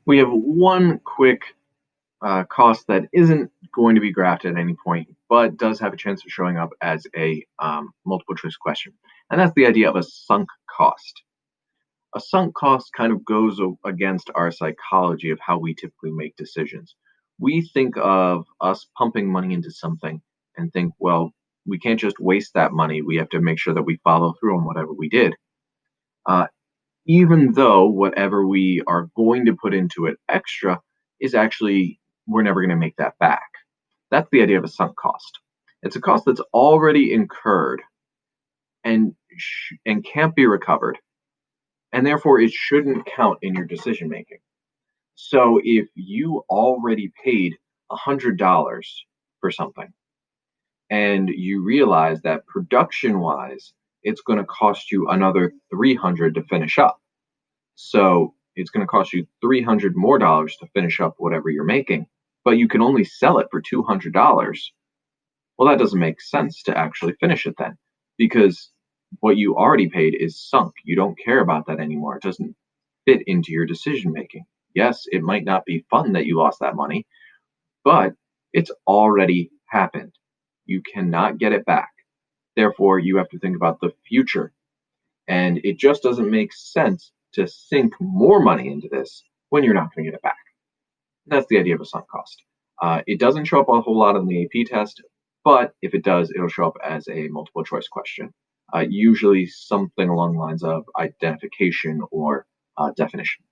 We have one quick cost that isn't going to be graphed at any point, but does have a chance of showing up as a multiple choice question. And that's the idea of a sunk cost. A sunk cost kind of goes against our psychology of how we typically make decisions. We think of us pumping money into something and think, well, we can't just waste that money. We have to make sure that we follow through on whatever we did. Uh, Even though whatever we are going to put into it extra is actually, we're never going to make that back. That's the idea of a sunk cost. It's a cost that's already incurred and can't be recovered, and therefore it shouldn't count in your decision making. So if you already paid $100 for something and you realize that production wise, it's going to cost you another 300 to finish up. So it's going to cost you 300 more dollars to finish up whatever you're making, but you can only sell it for $200. Well, that doesn't make sense to actually finish it then, because what you already paid is sunk. You don't care about that anymore. It doesn't fit into your decision making. Yes, it might not be fun that you lost that money, but it's already happened. You cannot get it back. Therefore, you have to think about the future. And it just doesn't make sense to sink more money into this when you're not going to get it back. That's the idea of a sunk cost. It doesn't show up a whole lot on the AP test, but if it does, it'll show up as a multiple choice question. Usually something along the lines of identification or definition.